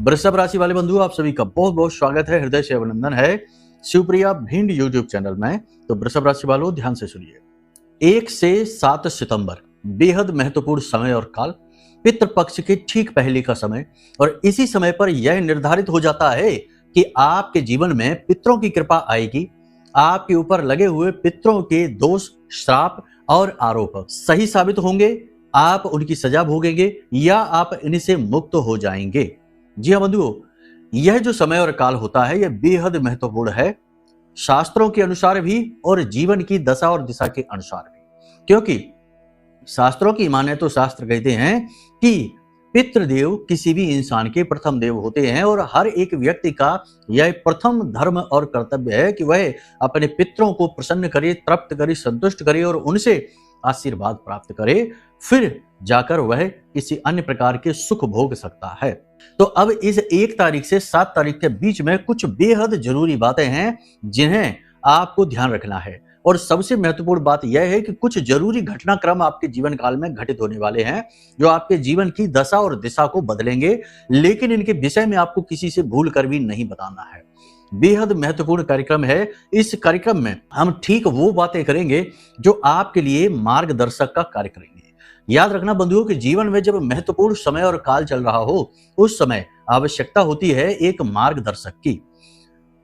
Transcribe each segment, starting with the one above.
वृषभ राशि वाले बंधु, आप सभी का बहुत बहुत स्वागत है, हृदय से अभिनंदन है शिवप्रिया भिंड यूट्यूब चैनल में। तो वृषभ राशि वालों ध्यान से सुनिए। 1 से 7 सितंबर बेहद महत्वपूर्ण समय और काल, पितृपक्ष के ठीक पहले का समय, और इसी समय पर यह निर्धारित हो जाता है कि आपके जीवन में पितरों की कृपा आएगी। आपके ऊपर लगे हुए पितरों के दोष, श्राप और आरोप सही साबित होंगे। आप उनकी सजा भोगेंगे या आप इनसे मुक्त हो जाएंगे। जी हाँ बंधुओं, यह जो समय और काल होता है यह बेहद महत्वपूर्ण है, शास्त्रों के अनुसार भी और जीवन की दशा और दिशा के अनुसार भी। क्योंकि शास्त्रों की माने तो शास्त्र कहते हैं कि पितृदेव किसी भी इंसान के प्रथम देव होते हैं और हर एक व्यक्ति का यह प्रथम धर्म और कर्तव्य है कि वह अपने पितरों को प्रसन्न करे, तृप्त करे, संतुष्ट करे और उनसे आशीर्वाद प्राप्त करे, फिर जाकर वह किसी अन्य प्रकार के सुख भोग सकता है। तो अब इस 1 तारीख से 7 तारीख के बीच में कुछ बेहद जरूरी बातें हैं जिन्हें आपको ध्यान रखना है। और सबसे महत्वपूर्ण बात यह है कि कुछ जरूरी घटनाक्रम आपके जीवन काल में घटित होने वाले हैं जो आपके जीवन की दशा और दिशा को बदलेंगे, लेकिन इनके विषय में आपको किसी से भूल कर भी नहीं बताना है। बेहद महत्वपूर्ण कार्यक्रम है। इस कार्यक्रम में हम ठीक वो बातें करेंगे जो आपके लिए मार्गदर्शक का कार्य करेंगे। याद रखना बंधुओं कि जीवन में जब महत्वपूर्ण समय और काल चल रहा हो उस समय आवश्यकता होती है एक मार्गदर्शक की।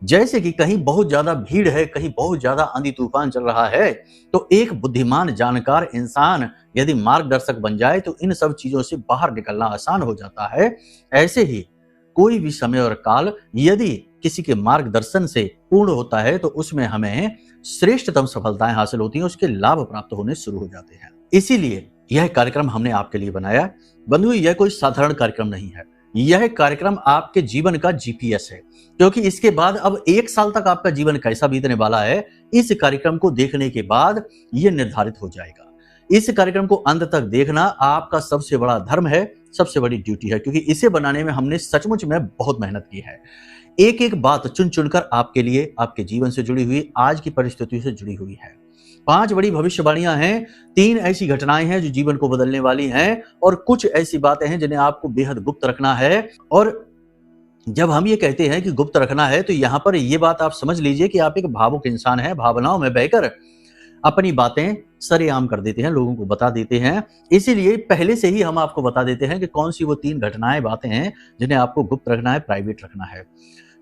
जैसे कि कहीं बहुत ज्यादा भीड़ है, कहीं बहुत ज्यादा आंधी तूफान चल रहा है, तो एक बुद्धिमान जानकार इंसान यदि मार्गदर्शक बन जाए तो इन सब चीजों से बाहर निकलना आसान हो जाता है। ऐसे ही कोई भी समय और काल यदि किसी के मार्गदर्शन से पूर्ण होता है तो उसमें हमें श्रेष्ठतम सफलताएं हासिल होती हैं, उसके लाभ प्राप्त होने शुरू हो जाते हैं। इसीलिए यह कार्यक्रम हमने आपके लिए बनाया। बंधु, यह कोई साधारण कार्यक्रम नहीं है, यह कार्यक्रम आपके जीवन का जीपीएस है। क्योंकि इसके बाद अब 1 साल तक आपका जीवन कैसा बीतने वाला है, इस कार्यक्रम को देखने के बाद यह निर्धारित हो जाएगा। इस कार्यक्रम को अंत तक देखना आपका सबसे बड़ा धर्म है, सबसे बड़ी ड्यूटी है, क्योंकि इसे बनाने में हमने सचमुच में बहुत मेहनत की है। एक एक बात चुन चुनकर आपके लिए, आपके जीवन से जुड़ी हुई, आज की परिस्थितियों से जुड़ी हुई है। 5 बड़ी भविष्यवाणियां हैं, 3 ऐसी घटनाएं हैं जो जीवन को बदलने वाली हैं, और कुछ ऐसी बातें हैं जिन्हें आपको बेहद गुप्त रखना है। और जब हम ये कहते हैं कि गुप्त रखना है तो यहाँ पर ये बात आप समझ लीजिए कि आप एक भावुक इंसान हैं, भावनाओं में बहकर अपनी बातें सरेआम कर देते हैं, लोगों को बता देते हैं। इसीलिए पहले से ही हम आपको बता देते हैं कि कौन सी वो 3 घटनाएं, बातें हैं जिन्हें आपको गुप्त रखना है, प्राइवेट रखना है।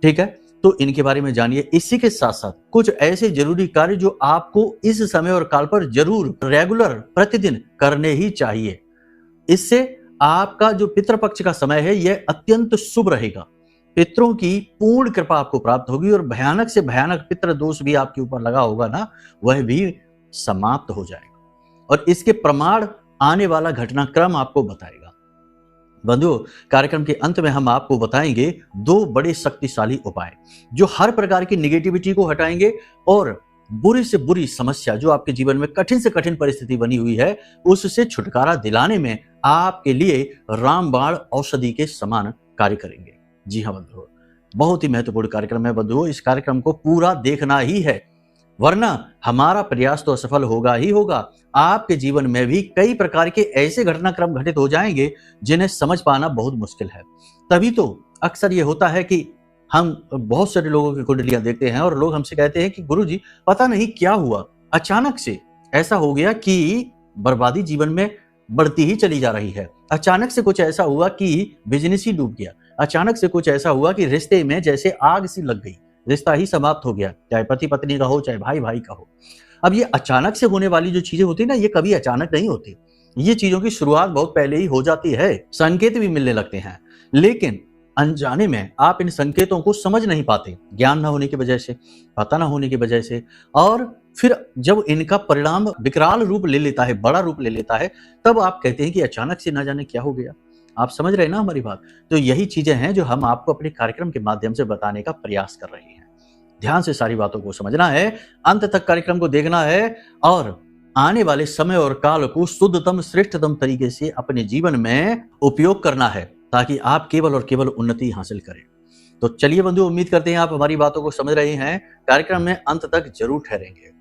ठीक है, तो इनके बारे में जानिए। इसी के साथ साथ कुछ ऐसे जरूरी कार्य जो आपको इस समय और काल पर जरूर रेगुलर प्रतिदिन करने ही चाहिए। इससे आपका जो पितृपक्ष का समय है यह अत्यंत शुभ रहेगा। पितरों की पूर्ण कृपा आपको प्राप्त होगी और भयानक से भयानक पितृ दोष भी आपके ऊपर लगा होगा ना, वह भी समाप्त हो जाएगा। और इसके प्रमाण आने वाला घटनाक्रम आपको बताएगा। बंधुओं, कार्यक्रम के अंत में हम आपको बताएंगे 2 बड़े शक्तिशाली उपाय जो हर प्रकार की निगेटिविटी को हटाएंगे और बुरी से बुरी समस्या जो आपके जीवन में कठिन से कठिन परिस्थिति बनी हुई है उससे छुटकारा दिलाने में आपके लिए रामबाण औषधि के समान कार्य करेंगे। जी हाँ बंधुओं, बहुत ही महत्वपूर्ण कार्यक्रम है बंधुओं, इस कार्यक्रम को पूरा देखना ही है, वरना हमारा प्रयास तो असफल होगा ही होगा। आपके जीवन में भी कई प्रकार के ऐसे घटनाक्रम घटित हो जाएंगे जिन्हें समझ पाना बहुत मुश्किल है। तभी तो अक्सर ये होता है कि हम बहुत सारे लोगों की कुंडलियां देखते हैं और लोग हमसे कहते हैं कि गुरुजी पता नहीं क्या हुआ, अचानक से ऐसा हो गया कि बर्बादी जीवन में बढ़ती ही चली जा रही है। अचानक से कुछ ऐसा हुआ कि बिजनेस ही डूब गया। अचानक से कुछ ऐसा हुआ कि रिश्ते में जैसे आग सी लग गई, रिश्ता ही समाप्त हो गया, चाहे पति पत्नी का हो, चाहे भाई भाई का हो। अब ये अचानक से होने वाली जो चीजें होती है ना, ये कभी अचानक नहीं होती। ये चीजों की शुरुआत बहुत पहले ही हो जाती है, संकेत भी मिलने लगते हैं, लेकिन अनजाने में आप इन संकेतों को समझ नहीं पाते, ज्ञान न होने की वजह से, पता न होने की वजह से। और फिर जब इनका परिणाम विकराल रूप ले लेता है, बड़ा रूप ले लेता है, तब आप कहते हैं कि अचानक से ना जाने क्या हो गया। आप समझ रहे हैं ना हमारी बात? तो यही चीजें हैं जो हम आपको अपने कार्यक्रम के माध्यम से बताने का प्रयास कर रहे हैं। ध्यान से सारी बातों को समझना है, अंत तक कार्यक्रम को देखना है और आने वाले समय और काल को शुद्धतम, श्रेष्ठतम तरीके से अपने जीवन में उपयोग करना है ताकि आप केवल और केवल उन्नति हासिल करें। तो चलिए बंधु, उम्मीद करते हैं आप हमारी बातों को समझ रहे हैं, कार्यक्रम में अंत तक जरूर ठहरेंगे।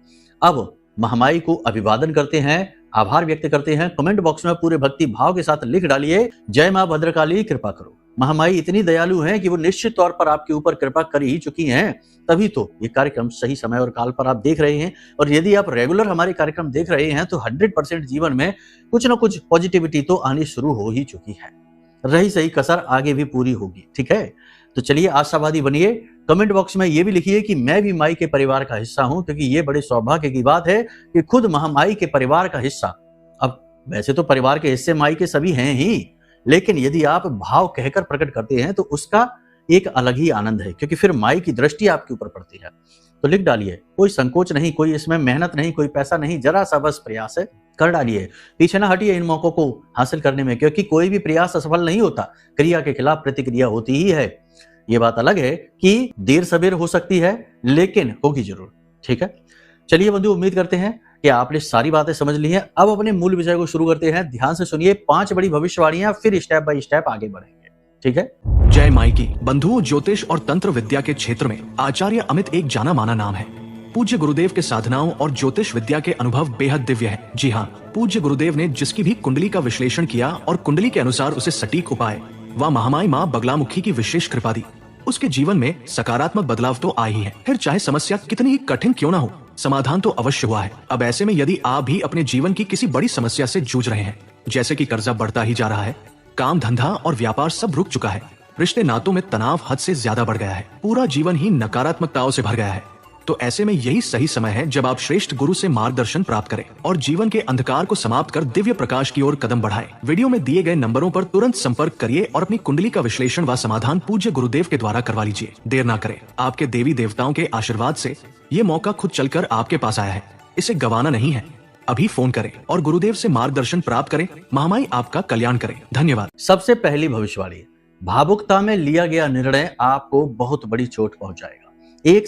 अब महामाई को अभिवादन करते हैं, आभार व्यक्त करते हैं। कमेंट बॉक्स में पूरे भक्ति भाव के साथ लिख डालिए, जय मां भद्रकाली कृपा करो। महामाई इतनी दयालु हैं कि वो निश्चित तौर पर आपके ऊपर कृपा कर ही चुकी हैं, तभी तो ये कार्यक्रम सही समय और काल पर आप देख रहे हैं। और यदि आप रेगुलर हमारे कार्यक्रम देख रहे हैं तो 100% जीवन में कुछ ना कुछ पॉजिटिविटी तो आनी शुरू हो ही चुकी है। रही सही कसर आगे भी पूरी होगी, ठीक है। तो चलिए आशावादी बनिए। कमेंट बॉक्स में ये भी लिखिए कि मैं भी माई के परिवार का हिस्सा हूं, क्योंकि ये बड़े सौभाग्य की बात है कि खुद महामाई के परिवार का हिस्सा। अब वैसे तो परिवार के हिस्से माई के सभी हैं ही, लेकिन यदि आप भाव कहकर प्रकट करते हैं तो उसका एक अलग ही आनंद है, क्योंकि फिर माई की दृष्टि आपके ऊपर पड़ती है। तो लिख डालिए, कोई संकोच नहीं, कोई इसमें मेहनत नहीं, कोई पैसा नहीं, जरा सा बस प्रयास है, कर डालिए। पीछे ना हटिए इन मौकों को हासिल करने में, क्योंकि कोई भी प्रयास असफल नहीं होता, क्रिया के खिलाफ प्रतिक्रिया होती ही है। ये बात अलग है कि देर सबेर हो सकती है, लेकिन होगी जरूर, ठीक है। चलिए बंधु, उम्मीद करते हैं कि आपने सारी बातें समझ ली हैं। अब अपने मूल विषय को शुरू करते हैं। ध्यान से सुनिए 5 बड़ी भविष्यवाणियां, फिर स्टेप बाय स्टेप आगे बढ़ेंगे, ठीक है। जय माई की। बंधुओं, ज्योतिष और तंत्र विद्या के क्षेत्र में आचार्य अमित एक जाना माना नाम है। पूज्य गुरुदेव के साधनाओं और ज्योतिष विद्या के अनुभव बेहद दिव्य है। जी हाँ, पूज्य गुरुदेव ने जिसकी भी कुंडली का विश्लेषण किया और कुंडली के अनुसार उसे सटीक उपाय व महामाई माँ बगलामुखी की विशेष कृपा दी, उसके जीवन में सकारात्मक बदलाव तो आए ही है। फिर चाहे समस्या कितनी ही कठिन क्यों ना हो, समाधान तो अवश्य हुआ है। अब ऐसे में यदि आप भी अपने जीवन की किसी बड़ी समस्या से जूझ रहे हैं, जैसे कि कर्जा बढ़ता ही जा रहा है, काम धंधा और व्यापार सब रुक चुका है, रिश्ते नातों में तनाव हद से ज्यादा बढ़ गया है, पूरा जीवन ही नकारात्मकताओं से भर गया है, तो ऐसे में यही सही समय है जब आप श्रेष्ठ गुरु से मार्गदर्शन प्राप्त करें और जीवन के अंधकार को समाप्त कर दिव्य प्रकाश की ओर कदम बढ़ाएं। वीडियो में दिए गए नंबरों पर तुरंत संपर्क करिए और अपनी कुंडली का विश्लेषण व समाधान पूज्य गुरुदेव के द्वारा करवा लीजिए। देर ना करें, आपके देवी देवताओं के आशीर्वाद से ये मौका खुद चलकर आपके पास आया है, इसे गंवाना नहीं है। अभी फोन करें और गुरुदेव से मार्गदर्शन प्राप्त करें। महामाई आपका कल्याण करें। धन्यवाद। सबसे पहली भविष्यवाणी, भावुकता में लिया गया निर्णय आपको बहुत बड़ी चोट पहुंचाएगा। 1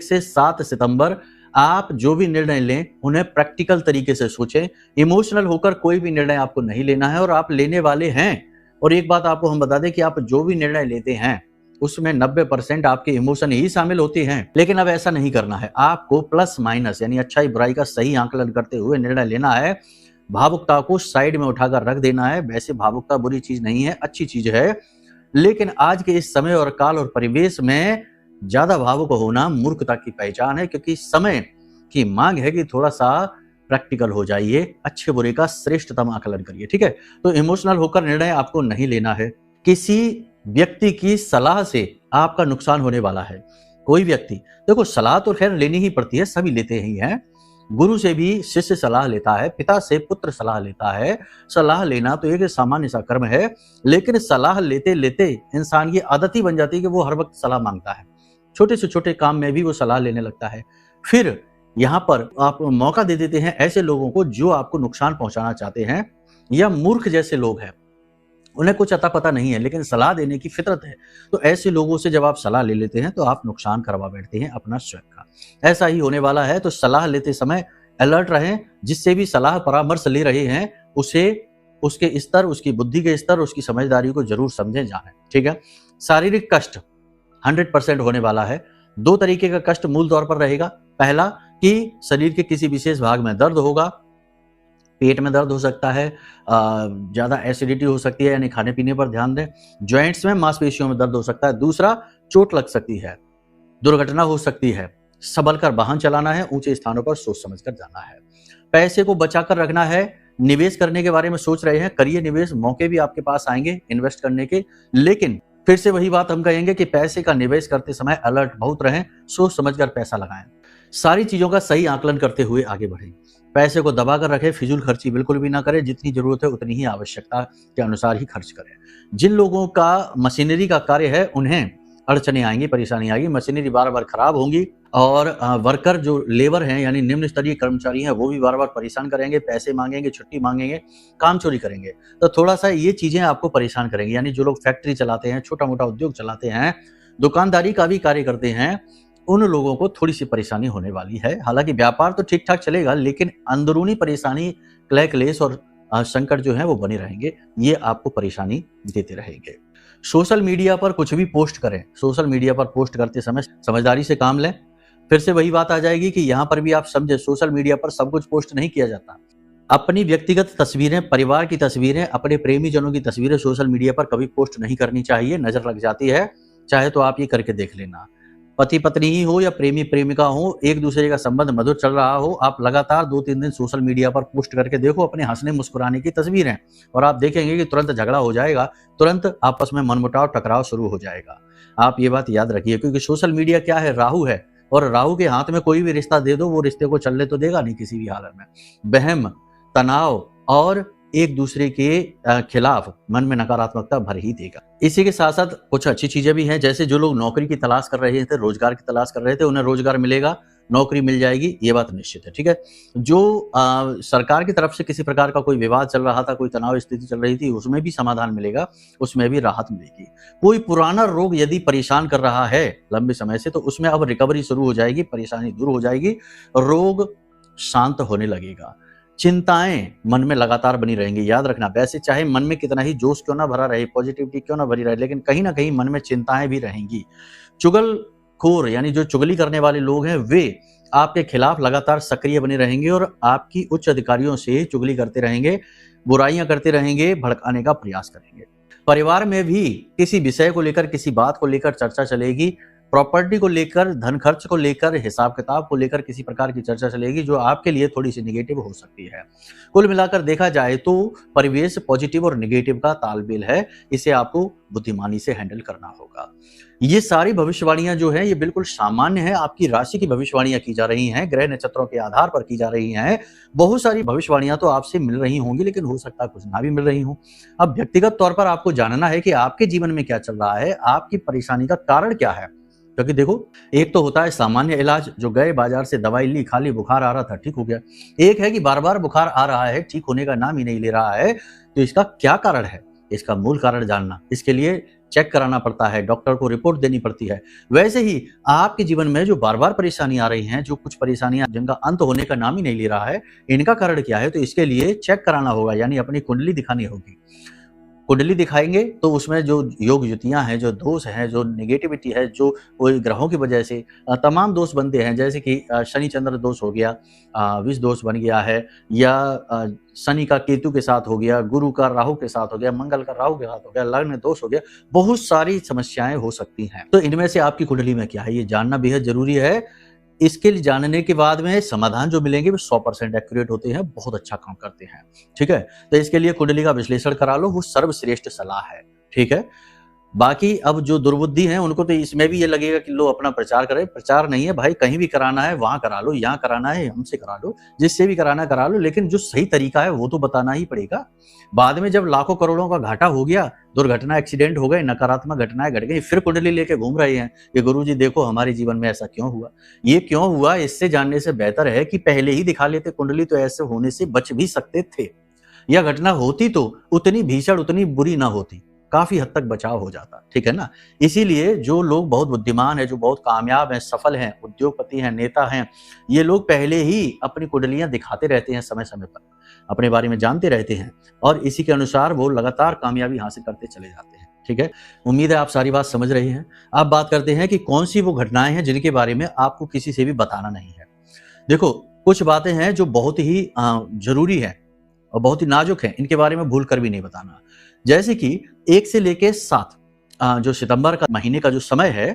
से 7 सितंबर आप जो भी निर्णय लें उन्हें प्रैक्टिकल तरीके से सोचें। इमोशनल होकर कोई भी निर्णय आपको नहीं लेना है, और आप लेने वाले हैं। और एक बात आपको हम बता दें कि आप जो भी निर्णय लेते हैं उसमें 90% आपके इमोशन ही शामिल होते हैं। लेकिन अब ऐसा नहीं करना है, आपको प्लस माइनस यानी अच्छाई बुराई का सही आंकलन करते हुए निर्णय लेना है। भावुकता को साइड में उठाकर रख देना है। वैसे भावुकता बुरी चीज नहीं है, अच्छी चीज है, लेकिन आज के इस समय और काल और परिवेश में ज्यादा भावुक होना मूर्खता की पहचान है, क्योंकि समय की मांग है कि थोड़ा सा प्रैक्टिकल हो जाइए, अच्छे बुरे का श्रेष्ठतम आकलन करिए, ठीक है। तो इमोशनल होकर निर्णय आपको नहीं लेना है। किसी व्यक्ति की सलाह से आपका नुकसान होने वाला है। कोई व्यक्ति, देखो सलाह तो खैर लेनी ही पड़ती है, सभी लेते ही हैं। गुरु से भी शिष्य सलाह लेता है, पिता से पुत्र सलाह लेता है। सलाह लेना तो एक सामान्य सा कर्म है, लेकिन सलाह लेते लेते इंसान की आदत ही बन जाती है कि वो हर वक्त सलाह मांगता है। छोटे से छोटे काम में भी वो सलाह लेने लगता है। फिर यहाँ पर आप मौका दे देते हैं ऐसे लोगों को जो आपको नुकसान पहुंचाना चाहते हैं, या मूर्ख जैसे लोग हैं, उन्हें कुछ अता पता नहीं है लेकिन सलाह देने की फितरत है। तो ऐसे लोगों से जब आप सलाह ले लेते हैं तो आप नुकसान करवा बैठते हैं अपना स्वयं का। ऐसा ही होने वाला है। तो सलाह लेते समय अलर्ट रहें। जिससे भी सलाह परामर्श ले रहे हैं उसे उसके स्तर, उसकी बुद्धि के स्तर, उसकी समझदारी को जरूर समझें, जानें, ठीक है। शारीरिक कष्ट 100% होने वाला है। 2 तरीके का कष्ट मूल तौर पर रहेगा। पहला कि शरीर के किसी विशेष भाग में दर्द होगा, पेट में दर्द हो सकता है, ज्यादा एसिडिटी हो सकती है, यानी खाने पीने पर ध्यान दें। जॉइंट्स में, मांसपेशियों में दर्द हो सकता है। दूसरा, चोट लग सकती है, दुर्घटना हो सकती है। संभल कर वाहन चलाना है, ऊंचे स्थानों पर सोच समझ कर जाना है। पैसे को बचाकर रखना है। निवेश करने के बारे में सोच रहे हैं, करिए निवेश, मौके भी आपके पास आएंगे इन्वेस्ट करने के। लेकिन फिर से वही बात हम कहेंगे कि पैसे का निवेश करते समय अलर्ट बहुत रहें, सोच समझकर पैसा लगाएं। सारी चीजों का सही आकलन करते हुए आगे बढ़ें। पैसे को दबा कर रखें, फिजूल खर्ची बिल्कुल भी ना करें। जितनी जरूरत है उतनी ही आवश्यकता के अनुसार ही खर्च करें। जिन लोगों का मशीनरी का कार्य है उन्हें अड़चने आएंगी, परेशानी आएगी, मशीनरी बार बार खराब होंगी, और वर्कर जो लेबर हैं यानी निम्न स्तरीय कर्मचारी हैं वो भी बार बार परेशान करेंगे, पैसे मांगेंगे, छुट्टी मांगेंगे, काम चोरी करेंगे। तो थोड़ा सा ये चीजें आपको परेशान करेंगी। यानी जो लोग फैक्ट्री चलाते हैं, छोटा मोटा उद्योग चलाते हैं, दुकानदारी का भी कार्य करते हैं, उन लोगों को थोड़ी सी परेशानी होने वाली है। हालांकि व्यापार तो ठीक ठाक चलेगा, लेकिन अंदरूनी परेशानी, क्लह क्लेश और संकट जो है वो बने रहेंगे। ये आपको परेशानी देते रहेंगे। सोशल मीडिया पर कुछ भी पोस्ट करें, सोशल मीडिया पर पोस्ट करते समय समझदारी से काम लें। फिर से वही बात आ जाएगी कि यहाँ पर भी आप समझे, सोशल मीडिया पर सब कुछ पोस्ट नहीं किया जाता। अपनी व्यक्तिगत तस्वीरें, परिवार की तस्वीरें, अपने प्रेमी जनों की तस्वीरें सोशल मीडिया पर कभी पोस्ट नहीं करनी चाहिए, नजर लग जाती है। चाहे तो आप ये करके देख लेना। पति पत्नी ही हो या प्रेमी प्रेमिका हो, एक दूसरे का संबंध मधुर चल रहा हो, आप लगातार 2-3 दिन सोशल मीडिया पर पोस्ट करके देखो अपने हंसने मुस्कुराने की तस्वीरें, और आप देखेंगे कि तुरंत झगड़ा हो जाएगा, तुरंत आपस में मनमुटाव टकराव शुरू हो जाएगा। आप ये बात याद रखिए, क्योंकि सोशल मीडिया क्या है, राहु है, और राहु के हाथ में कोई भी रिश्ता दे दो, वो रिश्ते को चलने तो देगा नहीं किसी भी हालत में। बहम, तनाव और एक दूसरे के खिलाफ मन में नकारात्मकता भर ही देगा। इसी के साथ साथ कुछ अच्छी चीजें भी हैं, जैसे जो लोग नौकरी की तलाश कर रहे थे, रोजगार की तलाश कर रहे थे, उन्हें रोजगार मिलेगा, नौकरी मिल जाएगी, ये बात निश्चित है। ठीक है, जो सरकार की तरफ से किसी प्रकार का कोई विवाद चल रहा था, कोई तनाव स्थिति चल रही थी, उसमें भी समाधान मिलेगा, उसमें भी राहत मिलेगी। कोई पुराना रोग यदि परेशान कर रहा है लंबे समय से, तो उसमें अब रिकवरी शुरू हो जाएगी, परेशानी दूर हो जाएगी, रोग शांत होने लगेगा। चिंताएं मन में लगातार बनी रहेंगी। याद रखना, वैसे चाहे मन में कितना ही जोश क्यों ना भरा रहे, पॉजिटिविटी क्यों ना भरी रहे, लेकिन कहीं ना कहीं मन में चिंताएं भी रहेंगी। चुगलखोर यानी जो चुगली करने वाले लोग हैं, वे आपके खिलाफ लगातार सक्रिय बने रहेंगे और आपकी उच्च अधिकारियों से चुगली करते रहेंगे, बुराइयां करते रहेंगे, भड़काने का प्रयास करेंगे। परिवार में भी किसी विषय को लेकर, किसी बात को लेकर चर्चा चलेगी। प्रॉपर्टी को लेकर, धन खर्च को लेकर, हिसाब किताब को लेकर किसी प्रकार की चर्चा चलेगी, जो आपके लिए थोड़ी सी निगेटिव हो सकती है। कुल मिलाकर देखा जाए तो परिवेश पॉजिटिव और निगेटिव का तालमेल है, इसे आपको बुद्धिमानी से हैंडल करना होगा। ये सारी भविष्यवाणियां जो है, ये बिल्कुल सामान्य है, आपकी राशि की भविष्यवाणियां की जा रही हैं, ग्रह नक्षत्रों के आधार पर की जा रही हैं। बहुत सारी भविष्यवाणियां तो आपसे मिल रही होंगी, लेकिन हो सकता है कुछ ना भी मिल रही हो। अब व्यक्तिगत तौर पर आपको जानना है कि आपके जीवन में क्या चल रहा है, आपकी परेशानी का कारण क्या है। क्योंकि देखो, एक तो होता है सामान्य इलाज, जो गए बाजार से दवाई ली, खाली, बुखार आ रहा था, ठीक हो गया। एक है कि बार बार बुखार आ रहा है, ठीक होने का नाम ही नहीं ले रहा है, तो इसका क्या कारण है, इसका मूल कारण जानना, इसके लिए चेक कराना पड़ता है, डॉक्टर को रिपोर्ट देनी पड़ती है। वैसे ही आपके जीवन में जो बार बार परेशानी आ रही हैं, जो कुछ परेशानियां जिनका अंत होने का नाम ही नहीं ले रहा है, इनका कारण क्या है, तो इसके लिए चेक कराना होगा, यानी अपनी कुंडली दिखानी होगी। कुंडली दिखाएंगे तो उसमें जो योग युतियां हैं, जो दोष हैं, जो नेगेटिविटी है, जो कोई ग्रहों की वजह से तमाम दोष बनते हैं, जैसे कि शनि चंद्र दोष हो गया, विष दोष बन गया है, या शनि का केतु के साथ हो गया, गुरु का राहु के साथ हो गया, मंगल का राहु के साथ हो गया, लग्न दोष हो गया, बहुत सारी समस्याएं हो सकती हैं। तो इनमें से आपकी कुंडली में क्या है, ये जानना बेहद जरूरी है। इसके लिए जानने के बाद में समाधान जो मिलेंगे वो 100% एक्यूरेट होते हैं, बहुत अच्छा काम करते हैं। ठीक है, तो इसके लिए कुंडली का विश्लेषण करा लो, वो सर्वश्रेष्ठ सलाह है। ठीक है, बाकी अब जो दुर्बुद्धि हैं उनको तो इसमें भी ये लगेगा कि लो अपना प्रचार करें। प्रचार नहीं है भाई, कहीं भी कराना है वहां करा लो, यहाँ कराना है हमसे करा लो, जिससे भी कराना करा लो, लेकिन जो सही तरीका है वो तो बताना ही पड़ेगा। बाद में जब लाखों करोड़ों का घाटा हो गया, दुर्घटना, एक्सीडेंट हो गए, नकारात्मक घटनाएं घट गई, फिर कुंडली लेके घूम रहे हैं कि गुरुजी देखो हमारे जीवन में ऐसा क्यों हुआ, ये क्यों हुआ। इससे जानने से बेहतर है कि पहले ही दिखा लेते कुंडली, तो ऐसे होने से बच भी सकते थे, या घटना होती तो उतनी भीषण, उतनी बुरी ना होती, काफी हद तक बचाव हो जाता। ठीक है ना। इसीलिए जो लोग बहुत बुद्धिमान है, जो बहुत कामयाब हैं, सफल हैं, उद्योगपति हैं, नेता हैं, ये लोग पहले ही अपनी कुंडलियां दिखाते रहते हैं, समय समय पर अपने बारे में जानते रहते हैं, और इसी के अनुसार वो लगातार कामयाबी हासिल करते चले जाते हैं। ठीक है, उम्मीद है आप सारी बात समझ रहे हैं। अब बात करते हैं कि कौन सी वो घटनाएं हैं जिनके बारे में आपको किसी से भी बताना नहीं है। देखो, कुछ बातें हैं जो बहुत ही जरूरी है और बहुत ही नाजुक है, इनके बारे में भूल कर भी नहीं बताना। जैसे कि 1 से लेके 7 जो सितंबर का महीने का जो समय है,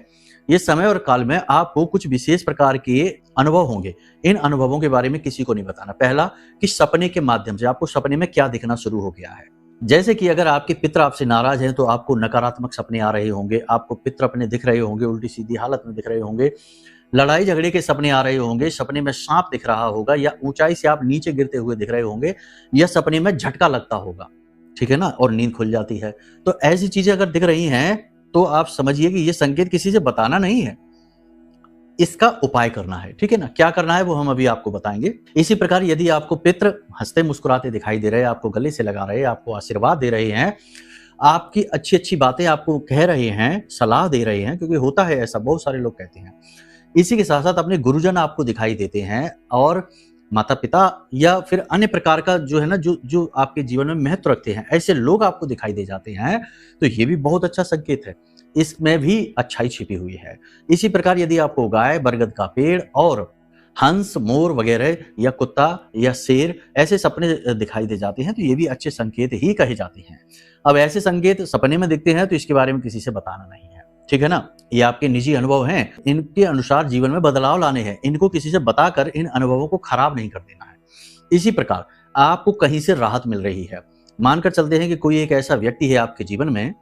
ये समय और काल में आपको कुछ विशेष प्रकार के अनुभव होंगे। इन अनुभवों के बारे में किसी को नहीं बताना। पहला कि सपने के माध्यम से आपको सपने में क्या दिखना शुरू हो गया है। जैसे कि अगर आपके पितर आपसे नाराज हैं तो आपको नकारात्मक सपने आ रहे होंगे, आपको पितर अपने दिख रहे होंगे, उल्टी सीधी हालत में दिख रहे होंगे, लड़ाई झगड़े के सपने आ रहे होंगे, सपने में सांप दिख रहा होगा, या ऊंचाई से आप नीचे गिरते हुए दिख रहे होंगे, या सपने में झटका लगता होगा। ठीक है ना, और नींद खुल जाती है। तो ऐसी चीजें अगर दिख रही हैं तो आप समझिए कि ये संकेत किसी से बताना नहीं है, इसका उपाय करना है। ठीक है ना, क्या करना है वो हम अभी आपको बताएंगे। इसी प्रकार यदि आपको पितृ हंसते मुस्कुराते दिखाई दे रहे हैं, आपको गले से लगा रहे हैं, आपको आशीर्वाद दे रहे हैं, आपकी अच्छी अच्छी बातें आपको कह रहे हैं, सलाह दे रहे हैं, क्योंकि होता है ऐसा, बहुत सारे लोग कहते हैं। इसी के साथ साथ अपने गुरुजन आपको दिखाई देते हैं, और माता पिता या फिर अन्य प्रकार का जो है ना, जो आपके जीवन में महत्व रखते हैं, ऐसे लोग आपको दिखाई दे जाते हैं, तो ये भी बहुत अच्छा संकेत है, इसमें भी अच्छाई छिपी हुई है। इसी प्रकार यदि आपको गाय, बरगद का पेड़ और हंस, मोर वगैरह या कुत्ता या शेर ऐसे सपने दिखाई दे जाते हैं तो ये भी अच्छे संकेत ही कहे जाते हैं। अब ऐसे संकेत सपने में दिखते हैं तो इसके बारे में किसी से बताना नहीं है, ठीक है ना। ये आपके निजी अनुभव हैं, इनके अनुसार जीवन में बदलाव लाने हैं, इनको किसी से बताकर इन अनुभवों को खराब नहीं कर देना है। इसी प्रकार आपको कहीं से राहत मिल रही है, मानकर चलते हैं कि कोई एक ऐसा व्यक्ति है आपके जीवन में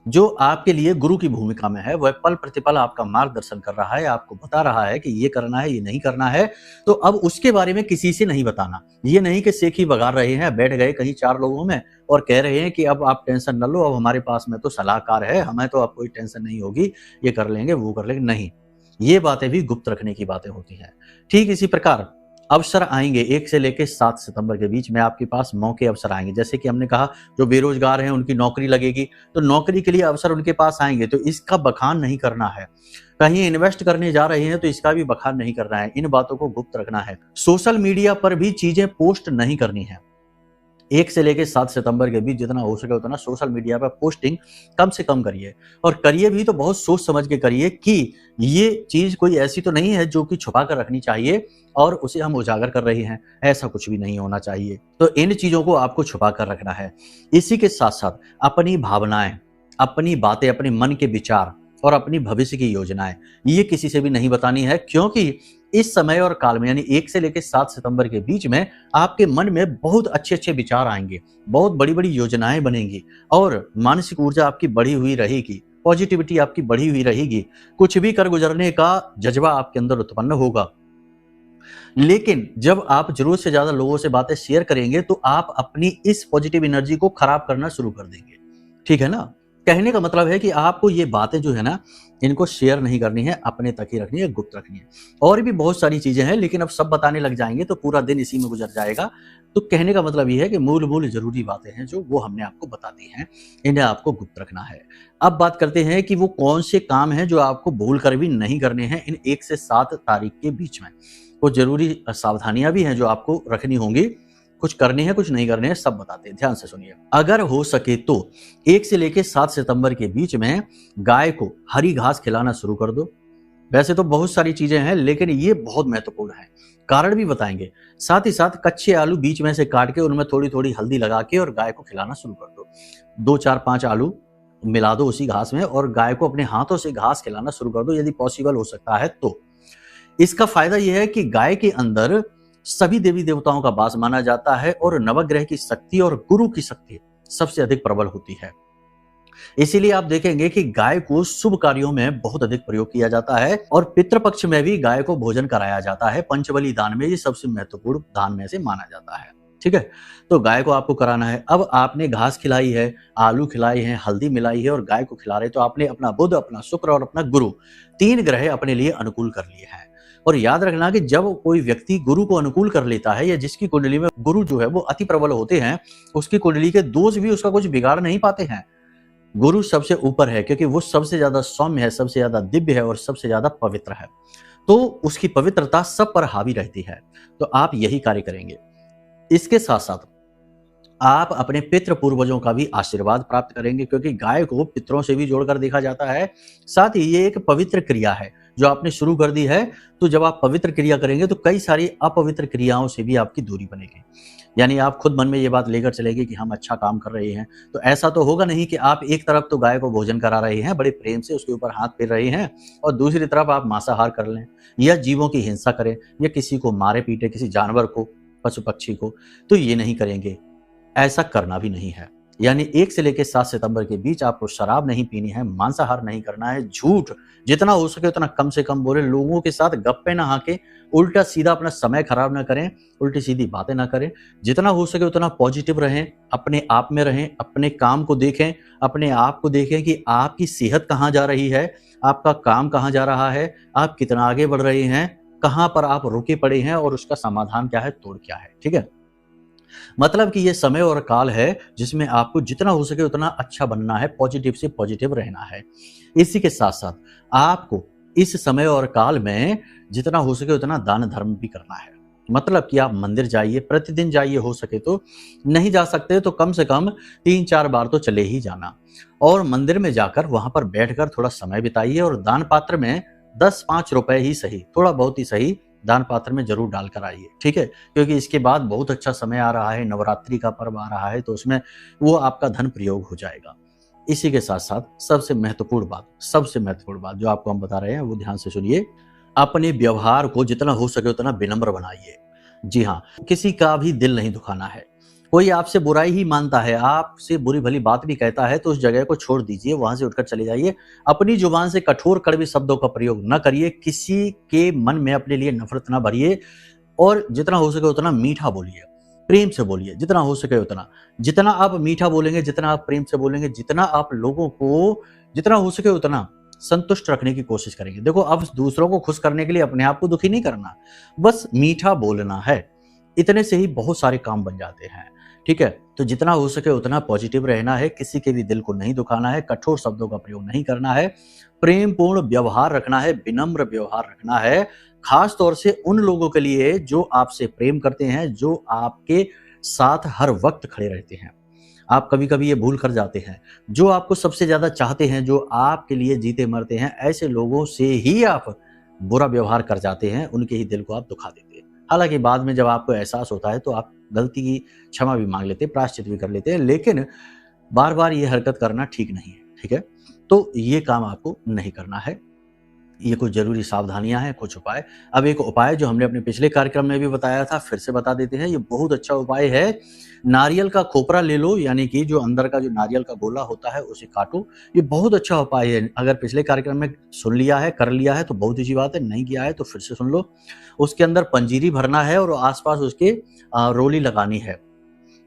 जो आपके लिए गुरु की भूमिका में है, वह पल प्रतिपल आपका मार्गदर्शन कर रहा है, आपको बता रहा है कि ये करना है, ये नहीं करना है, तो अब उसके बारे में किसी से नहीं बताना। ये नहीं कि सेखी बगा रहे हैं, बैठ गए कहीं 4 लोगों में और कह रहे हैं कि अब आप टेंशन न लो, अब हमारे पास में तो सलाहकार है, हमें तो अब कोई टेंशन नहीं होगी, ये कर लेंगे, वो कर लेंगे। नहीं, ये बातें भी गुप्त रखने की बातें होती हैं। ठीक इसी प्रकार अवसर आएंगे 1 से लेकर 7 सितंबर के बीच में आपके पास मौके अवसर आएंगे। जैसे कि हमने कहा जो बेरोजगार हैं उनकी नौकरी लगेगी, तो नौकरी के लिए अवसर उनके पास आएंगे, तो इसका बखान नहीं करना है। कहीं इन्वेस्ट करने जा रहे हैं तो इसका भी बखान नहीं करना है, इन बातों को गुप्त रखना है। सोशल मीडिया पर भी चीजें पोस्ट नहीं करनी है। 1 से लेकर 7 सितंबर के बीच जितना हो सके उतना सोशल मीडिया पर पोस्टिंग कम से कम करिए, और करिए भी तो बहुत सोच समझ के करिए कि ये चीज कोई ऐसी तो नहीं है जो कि छुपा कर रखनी चाहिए और उसे हम उजागर कर रहे हैं, ऐसा कुछ भी नहीं होना चाहिए। तो इन चीजों को आपको छुपा कर रखना है। इसी के साथ साथ अपनी भावनाएं, अपनी बातें, अपने मन के विचार और अपनी भविष्य की योजनाएं ये किसी से भी नहीं बतानी है, क्योंकि इस समय और काल में यानी 1 से लेकर 7 सितंबर के बीच में आपके मन में बहुत अच्छे अच्छे विचार आएंगे, बहुत बड़ी बड़ी योजनाएं बनेंगी और मानसिक ऊर्जा आपकी बढ़ी हुई रहेगी, पॉजिटिविटी आपकी बढ़ी हुई रहेगी, कुछ भी कर गुजरने का जज्बा आपके अंदर उत्पन्न होगा। लेकिन जब आप जरूरत से ज्यादा लोगों से बातें शेयर करेंगे तो आप अपनी इस पॉजिटिव एनर्जी को खराब करना शुरू कर देंगे, ठीक है ना। कहने का मतलब है कि आपको ये बातें जो है ना इनको शेयर नहीं करनी है, अपने तक ही रखनी है, गुप्त रखनी है। और भी बहुत सारी चीजें हैं लेकिन अब सब बताने लग जाएंगे तो पूरा दिन इसी में गुजर जाएगा। तो कहने का मतलब ये है कि मूल जरूरी बातें हैं जो वो हमने आपको बता दी हैं, इन्हें आपको गुप्त रखना है। अब बात करते हैं कि वो कौन से काम हैं जो आपको भूल कर भी नहीं करने हैं इन 1 से 7 तारीख के बीच में। वो जरूरी सावधानियां भी हैं जो आपको रखनी होंगी, कुछ करने हैं कुछ नहीं करने हैं, सब बताते हैं, ध्यान से सुनिए। अगर हो सके तो 1 से लेकर 7 सितंबर के बीच में गाय को हरी घास खिलाना शुरू कर दो। वैसे तो बहुत सारी चीजें हैं लेकिन ये बहुत महत्वपूर्ण है, कारण भी बताएंगे। साथ ही साथ कच्चे आलू बीच में से काट के उनमें थोड़ी थोड़ी हल्दी लगा के और गाय को खिलाना शुरू कर दो। 2, 4, 5 आलू मिला दो उसी घास में और गाय को अपने हाथों से घास खिलाना शुरू कर दो, यदि पॉसिबल हो सकता है तो। इसका फायदा यह है कि गाय के अंदर सभी देवी देवताओं का वास माना जाता है और नवग्रह की शक्ति और गुरु की शक्ति सबसे अधिक प्रबल होती है। इसीलिए आप देखेंगे कि गाय को शुभ कार्यों में बहुत अधिक प्रयोग किया जाता है और पितृपक्ष में भी गाय को भोजन कराया जाता है। पंचबली दान में ये सबसे महत्वपूर्ण दान में से माना जाता है, ठीक है। तो गाय को आपको कराना है। अब आपने घास खिलाई है, आलू खिलाई है, हल्दी मिलाई है और गाय को खिला रहे, तो आपने अपना बुध, अपना शुक्र और अपना गुरु 3 ग्रह अपने लिए अनुकूल कर लिए हैं। और याद रखना कि जब कोई व्यक्ति गुरु को अनुकूल कर लेता है या जिसकी कुंडली में गुरु जो है वो अति प्रबल होते हैं, उसकी कुंडली के दोष भी उसका कुछ बिगाड़ नहीं पाते हैं। गुरु सबसे ऊपर है क्योंकि वो सबसे ज्यादा सौम्य है, सबसे ज्यादा दिव्य है और सबसे ज्यादा पवित्र है, तो उसकी पवित्रता सब पर हावी रहती है। तो आप यही कार्य करेंगे। इसके साथ साथ आप अपने पितृ पूर्वजों का भी आशीर्वाद प्राप्त करेंगे, क्योंकि गाय को पितरों से भी जोड़कर देखा जाता है। साथ ही ये एक पवित्र क्रिया है जो आपने शुरू कर दी है, तो जब आप पवित्र क्रिया करेंगे तो कई सारी अपवित्र क्रियाओं से भी आपकी दूरी बनेगी। यानी आप खुद मन में ये बात लेकर चलेंगे कि हम अच्छा काम कर रहे हैं, तो ऐसा तो होगा नहीं कि आप एक तरफ तो गाय को भोजन करा रहे हैं, बड़े प्रेम से उसके ऊपर हाथ फेर रहे हैं, और दूसरी तरफ आप मांसाहार कर लें या जीवों की हिंसा करें या किसी को मारे पीटे, किसी जानवर को, पशु पक्षी को, तो ये नहीं करेंगे। ऐसा करना भी नहीं है। यानी 1 से लेकर 7 सितंबर के बीच आपको शराब नहीं पीनी है, मांसाहार नहीं करना है, झूठ जितना हो सके उतना कम से कम बोले, लोगों के साथ गप्पे ना हाके, उल्टा सीधा अपना समय खराब ना करें, उल्टी सीधी बातें ना करें। जितना हो सके उतना पॉजिटिव रहें, अपने आप में रहें, अपने काम को देखें, अपने आप को देखें कि आपकी सेहत कहाँ जा रही है, आपका काम कहाँ जा रहा है, आप कितना आगे बढ़ रहे हैं, कहाँ पर आप रुके पड़े हैं और उसका समाधान क्या है, तोड़ क्या है, ठीक है। मतलब कि ये समय और काल है जिसमें आपको जितना हो सके उतना अच्छा बनना है, पॉजिटिव से पॉजिटिव रहना है। इसी के साथ साथ आपको इस समय और काल में जितना हो सके उतना दान धर्म भी करना है। मतलब कि आप मंदिर जाइए, प्रतिदिन जाइए, हो सके तो, नहीं जा सकते तो कम से कम 3-4 बार तो चले ही जाना, और मंदिर में जाकर वहां पर बैठकर थोड़ा समय बिताइए और दान पात्र में 10-5 रुपए ही सही, थोड़ा बहुत ही सही, दान पात्र में जरूर डालकर आइए, ठीक है, क्योंकि इसके बाद बहुत अच्छा समय आ रहा है, नवरात्रि का पर्व आ रहा है, तो उसमें वो आपका धन प्रयोग हो जाएगा। इसी के साथ साथ सबसे महत्वपूर्ण बात जो आपको हम बता रहे हैं वो ध्यान से सुनिए। अपने व्यवहार को जितना हो सके उतना विनम्र बनाइए। जी हाँ, किसी का भी दिल नहीं दुखाना है। कोई आपसे बुराई ही मानता है, आपसे बुरी भली बात भी कहता है, तो उस जगह को छोड़ दीजिए, वहां से उठकर चले जाइए। अपनी जुबान से कठोर कड़वे शब्दों का प्रयोग न करिए, किसी के मन में अपने लिए नफरत न भरिए और जितना हो सके उतना मीठा बोलिए, प्रेम से बोलिए, जितना हो सके उतना। जितना आप मीठा बोलेंगे, जितना आप प्रेम से बोलेंगे, जितना आप लोगों को जितना हो सके उतना संतुष्ट रखने की कोशिश करेंगे। देखो, अब दूसरों को खुश करने के लिए अपने आप को दुखी नहीं करना, बस मीठा बोलना है। इतने से ही बहुत सारे काम बन जाते हैं, ठीक है। तो जितना हो सके उतना पॉजिटिव रहना है, किसी के भी दिल को नहीं दुखाना है, कठोर शब्दों का प्रयोग नहीं करना है, प्रेम पूर्ण व्यवहार रखना है, विनम्र व्यवहार रखना है, खास तौर से उन लोगों के लिए जो आपसे प्रेम करते हैं, जो आपके साथ हर वक्त खड़े रहते हैं। आप कभी कभी ये भूल कर जाते हैं, जो आपको सबसे ज्यादा चाहते हैं, जो आपके लिए जीते मरते हैं, ऐसे लोगों से ही आप बुरा व्यवहार कर जाते हैं, उनके ही दिल को आप दुखा देते हैं। हालांकि बाद में जब आपको एहसास होता है तो आप गलती की क्षमा भी मांग लेते हैं, प्रायश्चित भी कर लेते हैं, लेकिन बार बार ये हरकत करना ठीक नहीं है, ठीक है। तो ये काम आपको नहीं करना है। ये कुछ जरूरी सावधानियां हैं, कुछ उपाय। अब एक उपाय जो हमने अपने पिछले कार्यक्रम में भी बताया था, फिर से बता देते हैं। ये बहुत अच्छा उपाय है। नारियल का खोपरा ले लो, यानी कि जो अंदर का जो नारियल का गोला होता है उसे काटो। ये बहुत अच्छा उपाय है। अगर पिछले कार्यक्रम में सुन लिया है, कर लिया है तो बहुत अच्छी बात है, नहीं किया है तो फिर से सुन लो। उसके अंदर पंजीरी भरना है और आसपास उसके रोली लगानी है,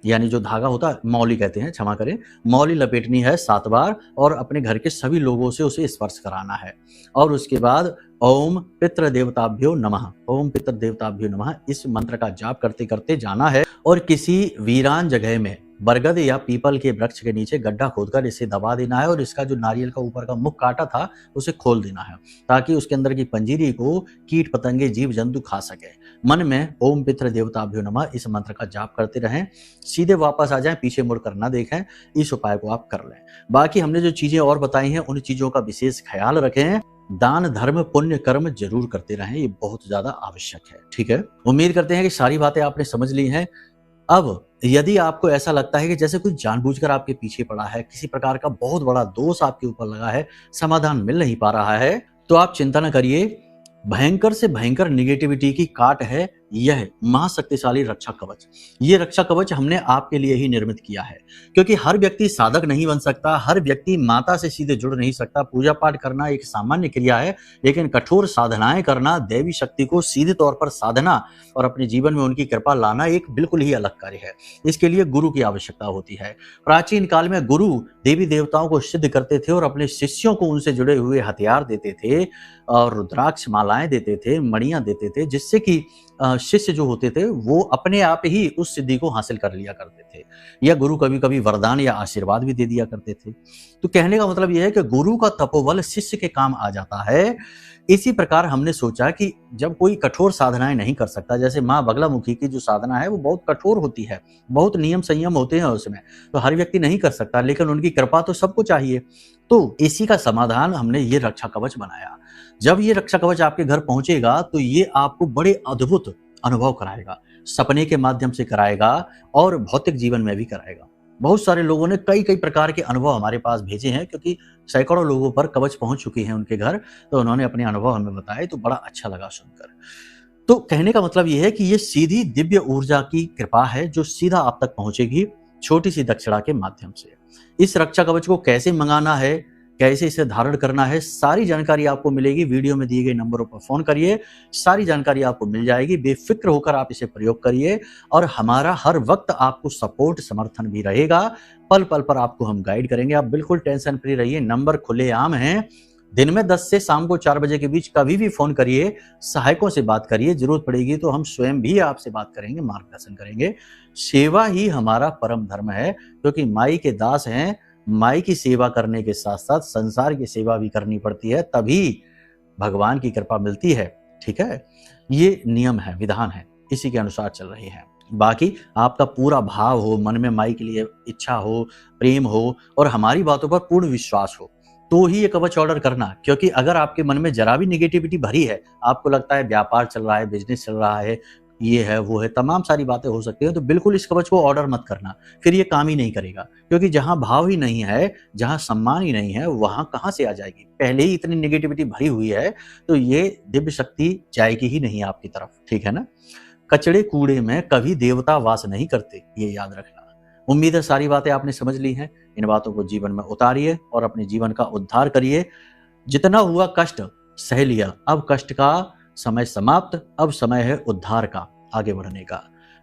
यानी जो धागा होता है, मौली कहते हैं, क्षमा करें, मौली लपेटनी है 7 बार और अपने घर के सभी लोगों से उसे स्पर्श कराना है। और उसके बाद ओम पितृ देवताभ्यो नमः, ओम पितृ देवताभ्यो नमः, इस मंत्र का जाप करते करते जाना है और किसी वीरान जगह में बरगद या पीपल के वृक्ष के नीचे गड्ढा खोदकर इसे दबा देना है और इसका जो नारियल का ऊपर का मुख काटा था उसे खोल देना है, ताकि उसके अंदर की पंजीरी को कीट पतंगे जीव जंतु खा सके। मन में ओम पितृ देवताभ्यो नमः इस मंत्र का जाप करते रहें, सीधे वापस आ जाएं, पीछे मुड़कर ना देखें। इस उपाय को आप कर लें। बाकी हमने जो चीजें और बताई हैं उन चीजों का विशेष ख्याल रखें। दान धर्म पुण्य कर्म जरूर करते रहें, ये बहुत ज्यादा आवश्यक है, ठीक है। उम्मीद करते हैं कि सारी बातें आपने समझ ली हैं। अब यदि आपको ऐसा लगता है कि जैसे कोई जानबूझकर आपके पीछे पड़ा है, किसी प्रकार का बहुत बड़ा दोष आपके ऊपर लगा है, समाधान मिल नहीं पा रहा है, तो आप चिंता न करिए। भयंकर से भयंकर निगेटिविटी की काट है यह महाशक्तिशाली रक्षा कवच। ये रक्षा कवच हमने आपके लिए ही निर्मित किया है, क्योंकि हर व्यक्ति साधक नहीं बन सकता, हर व्यक्ति माता से सीधे जुड़ नहीं सकता। पूजा पाठ करना एक सामान्य क्रिया है, लेकिन कठोर साधनाएं करना, देवी शक्ति को सीधे तौर पर साधना और अपने जीवन में उनकी कृपा लाना एक बिल्कुल ही अलग कार्य है। इसके लिए गुरु की आवश्यकता होती है। प्राचीन काल में गुरु देवी देवताओं को सिद्ध करते थे और अपने शिष्यों को उनसे जुड़े हुए हथियार देते थे और रुद्राक्ष मालाएं देते थे, मणियां देते थे, जिससे कि शिष्य जो होते थे वो अपने आप ही उस सिद्धि को हासिल कर लिया करते थे, या गुरु कभी कभी वरदान या आशीर्वाद भी दे दिया करते थे। तो कहने का मतलब यह है कि गुरु का तपोबल शिष्य के काम आ जाता है। इसी प्रकार हमने सोचा कि जब कोई कठोर साधनाएं नहीं कर सकता, जैसे माँ बगलामुखी की जो साधना है वो बहुत कठोर होती है, बहुत नियम संयम होते हैं उसमें, तो हर व्यक्ति नहीं कर सकता, लेकिन उनकी कृपा तो सबको चाहिए। तो इसी का समाधान हमने ये रक्षा कवच बनाया। जब ये रक्षा कवच आपके घर पहुंचेगा तो ये आपको बड़े अद्भुत अनुभव कराएगा, सपने के माध्यम से कराएगा और भौतिक जीवन में भी कराएगा। बहुत सारे लोगों ने कई कई प्रकार के अनुभव हमारे पास भेजे हैं, क्योंकि सैकड़ों लोगों पर कवच पहुंच चुकी है उनके घर, तो उन्होंने अपने अनुभव हमें बताए, तो बड़ा अच्छा लगा सुनकर। तो कहने का मतलब यह है कि ये सीधी दिव्य ऊर्जा की कृपा है जो सीधा आप तक पहुंचेगी छोटी सी दक्षिणा के माध्यम से। इस रक्षा कवच को कैसे मंगाना है, कैसे इसे धारण करना है, सारी जानकारी आपको मिलेगी। वीडियो में दिए गए नंबरों पर फोन करिए, सारी जानकारी आपको मिल जाएगी। बेफिक्र होकर आप इसे प्रयोग करिए और हमारा हर वक्त आपको सपोर्ट समर्थन भी रहेगा। पल पल पर आपको हम गाइड करेंगे, आप बिल्कुल टेंशन फ्री रहिए। नंबर खुलेआम हैं, दिन में 10 से शाम को 4 बजे के बीच कभी भी फोन करिए, सहायकों से बात करिए, जरूरत पड़ेगी तो हम स्वयं भी आपसे बात करेंगे, मार्गदर्शन करेंगे। सेवा ही हमारा परम धर्म है, क्योंकि माई के दास हैं। माई की सेवा करने के साथ साथ संसार की सेवा भी करनी पड़ती है, तभी भगवान की कृपा मिलती है, ठीक है। ये नियम है, विधान है, इसी के अनुसार चल रही है। बाकी आपका पूरा भाव हो, मन में माई के लिए इच्छा हो, प्रेम हो और हमारी बातों पर पूर्ण विश्वास हो, तो ही ये कवच ऑर्डर करना। क्योंकि अगर आपके मन में जरा भी निगेटिविटी भरी है, आपको लगता है व्यापार चल रहा है, बिजनेस चल रहा है, ये है वो है, तमाम सारी बातें हो सकती है, तो बिल्कुल इस कवच को ऑर्डर मत करना, फिर ये काम ही नहीं करेगा। क्योंकि जहां भाव ही नहीं है, जहां सम्मान ही नहीं है, वहां कहां से आ जाएगी। पहले ही इतनी निगेटिविटी भरी हुई है, तो ये दिव्य शक्ति जाएगी ही नहीं आपकी तरफ, ठीक है ना। कचड़े कूड़े में कभी देवता वास नहीं करते, ये याद रखना। उम्मीद है सारी बातें आपने समझ ली हैं। इन बातों को जीवन में उतारिए और अपने जीवन का उद्धार करिए। जितना हुआ कष्ट सह लिया, अब कष्ट का समय समाप्त, अब समय है उद्धार का, आगे बढ़ने का।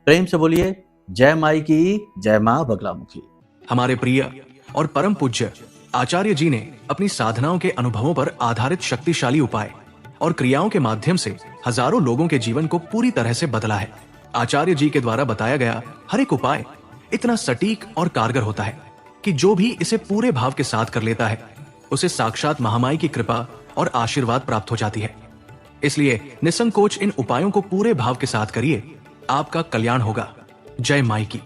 प्रेम से बोलिए जय माई की, जय मां बगलामुखी। हमारे प्रिय और परम पूज्य आचार्य जी ने अपनी साधनाओं के अनुभवों पर आधारित शक्तिशाली उपाय और क्रियाओं के माध्यम से हजारों लोगों के जीवन को पूरी तरह से बदला है। आचार्य जी के द्वारा बताया गया हर एक उपाय इतना सटीक और कारगर होता है कि जो भी इसे पूरे भाव के साथ कर लेता है, उसे साक्षात महामाई की कृपा और आशीर्वाद प्राप्त हो जाती है। इसलिए निसंकोच इन उपायों को पूरे भाव के साथ करिए, आपका कल्याण होगा। जय माई की।